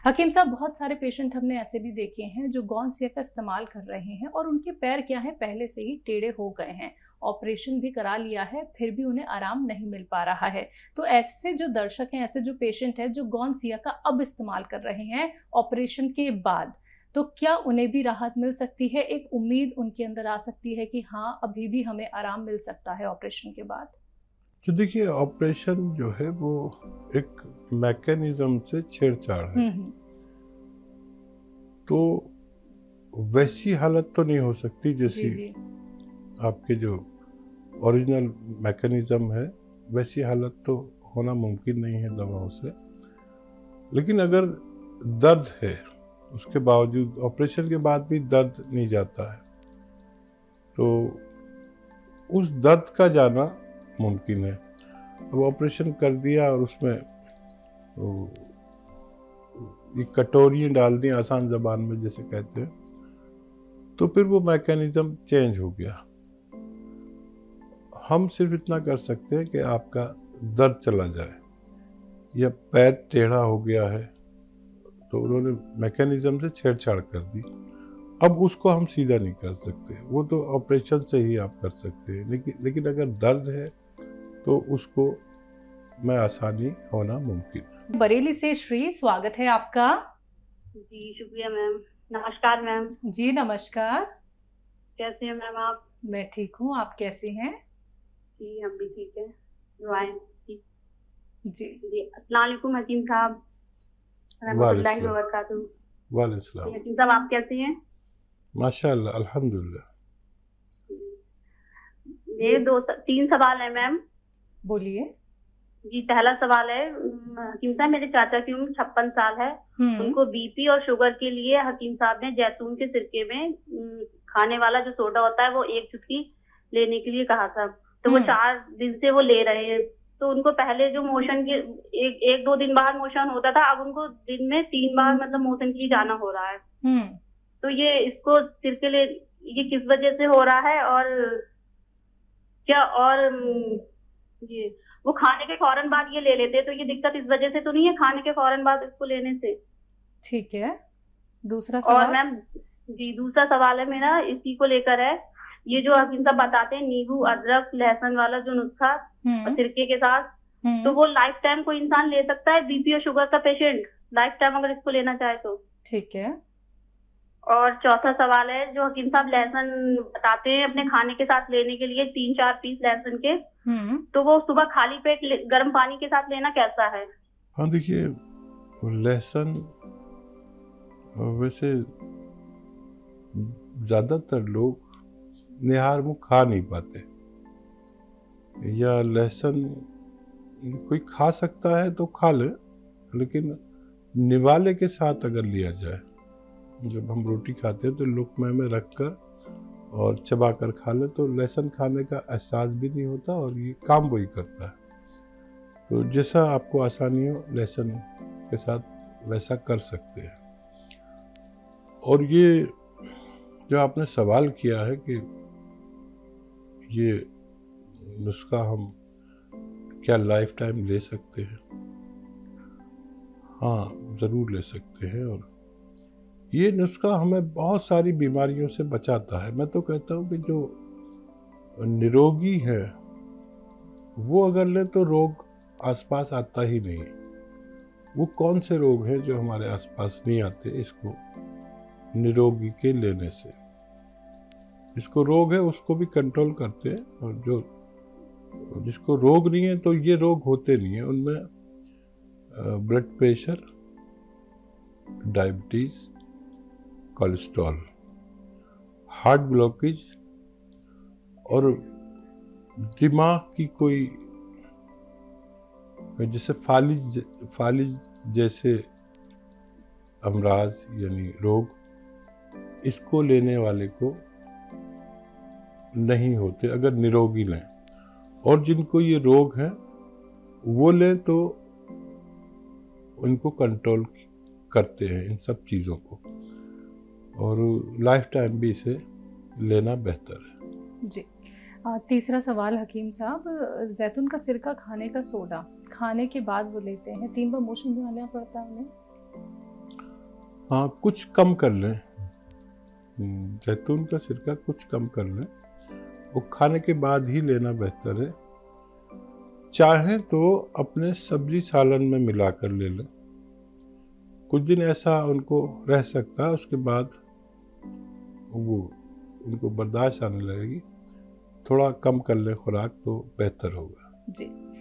हकीम साहब, बहुत सारे पेशेंट हमने ऐसे भी देखे हैं जो गौनसिया का इस्तेमाल कर रहे हैं और उनके पैर क्या है, पहले से ही टेढ़े हो गए हैं, ऑपरेशन भी करा लिया है, फिर भी उन्हें आराम नहीं मिल पा रहा है। तो ऐसे जो दर्शक हैं, ऐसे जो पेशेंट हैं जो गौनसिया का अब इस्तेमाल कर रहे हैं ऑपरेशन के बाद, तो क्या उन्हें भी राहत मिल सकती है? एक उम्मीद उनके अंदर आ सकती है कि हाँ, अभी भी हमें आराम मिल सकता है ऑपरेशन के बाद? तो देखिए, ऑपरेशन जो है वो एक मैकेनिज्म से छेड़छाड़ है। तो वैसी हालत तो नहीं हो सकती जैसी जी। आपके जो ओरिजिनल मैकेनिज्म है, वैसी हालत तो होना मुमकिन नहीं है दवाओं से। लेकिन अगर दर्द है, उसके बावजूद ऑपरेशन के बाद भी दर्द नहीं जाता है, तो उस दर्द का जाना मुमकिन है। अब ऑपरेशन कर दिया और उसमें ये कटोरियाँ डाल दी, आसान ज़बान में जैसे कहते हैं, तो फिर वो मैकेनिज्म चेंज हो गया। हम सिर्फ इतना कर सकते हैं कि आपका दर्द चला जाए, या पैर टेढ़ा हो गया है तो उन्होंने मैकेनिज्म से छेड़छाड़ कर दी, अब उसको हम सीधा नहीं कर सकते, वो तो ऑपरेशन से ही आप कर सकते हैं। लेकिन अगर दर्द है तो उसको में आसानी होना मुमकिन। बरेली से श्री, स्वागत है आपका। जी शुक्रिया मैम। नमस्कार मैम। जी नमस्कार। कैसे हैं मैम आप? मैं ठीक हूँ, आप कैसी हैं? जी हम भी ठीक है, दुआएं। जी जी अस्सलाम वालेकुम हकीम साहब। वालेकुम सलाम। हकीम साहब आप कैसे हैं? माशाअल्लाह, अल्हम्दुलिल्लाह। मेरे तीन सवाल है मैम। बोलिए। जी पहला सवाल है, हकीम साहब मेरे चाचा की उम्र 56 साल है। उनको बीपी और शुगर के लिए हकीम साहब ने जैतून के सिरके में खाने वाला जो सोडा होता है वो 1 चुटकी लेने के लिए कहा था। तो वो 4 दिन से वो ले रहे हैं। तो उनको पहले जो मोशन के एक 2 दिन बाद मोशन होता था, अब उनको दिन में 3 बार मतलब मोशन के लिए जाना हो रहा है। तो ये इसको सिरके ले, ये किस वजह से हो रहा है? और क्या और ये वो खाने के फौरन बाद ये ले लेते हैं, तो ये दिक्कत इस वजह से तो नहीं है खाने के फौरन बाद इसको लेने से? ठीक है, दूसरा सवाल। और मैम जी दूसरा सवाल है मेरा, इसी को लेकर है। ये जो हकीम साहब बताते हैं नींबू अदरक लहसुन वाला जो नुस्खा और सिरके के साथ, तो वो लाइफ टाइम कोई इंसान ले सकता है? बीपी और शुगर का पेशेंट लाइफ टाइम अगर इसको लेना चाहे तो? ठीक है। और चौथा सवाल है, जो हकीम साहब लहसुन बताते हैं अपने खाने के साथ लेने के लिए 3-4 पीस लहसुन के, तो वो सुबह खाली पेट गर्म पानी के साथ लेना कैसा है? हाँ देखिए, लहसुन वैसे ज़्यादातर लोग निहार मुँह खा नहीं पाते, या लहसुन कोई खा सकता है तो खा ले, लेकिन निवाले के साथ अगर लिया जाए, जब हम रोटी खाते हैं तो लुक़मे में रखकर और चबाकर खा ले, तो लहसुन खाने का एहसास भी नहीं होता और ये काम वही करता है। तो जैसा आपको आसानी हो लहसुन के साथ वैसा कर सकते हैं। और ये जो आपने सवाल किया है कि ये नुस्खा हम क्या लाइफ टाइम ले सकते हैं, हाँ ज़रूर ले सकते हैं। और ये नुस्खा हमें बहुत सारी बीमारियों से बचाता है। मैं तो कहता हूँ कि जो निरोगी है वो अगर ले तो रोग आसपास आता ही नहीं। वो कौन से रोग हैं जो हमारे आसपास नहीं आते इसको निरोगी के लेने से? जिसको रोग है उसको भी कंट्रोल करते हैं, और जो जिसको रोग नहीं है तो ये रोग होते नहीं है। उनमें blood pressure, diabetes, cholesterol, heart blockage और दिमाग की कोई जैसे फालिज जैसे अमराज यानी रोग, इसको लेने वाले को नहीं होते अगर निरोगी लें। और जिनको ये रोग है वो लें तो उनको कंट्रोल करते हैं इन सब चीज़ों को, और लाइफ टाइम भी इसे लेना बेहतर है। जी तीसरा सवाल हकीम साहब, जैतून का सिरका खाने का सोडा खाने के बाद वो लेते हैं, 3 बार मोशन बनाना पड़ता है उन्हें? हाँ, कुछ कम कर लें। जैतून का सिरका कुछ कम कर लें, वो खाने के बाद ही लेना बेहतर है। चाहें तो अपने सब्जी सालन में मिलाकर ले लें, कुछ दिन ऐसा उनको रह सकता है, उसके बाद वो उनको बर्दाश्त आने लगेगी। थोड़ा कम कर लें खुराक तो बेहतर होगा। जी।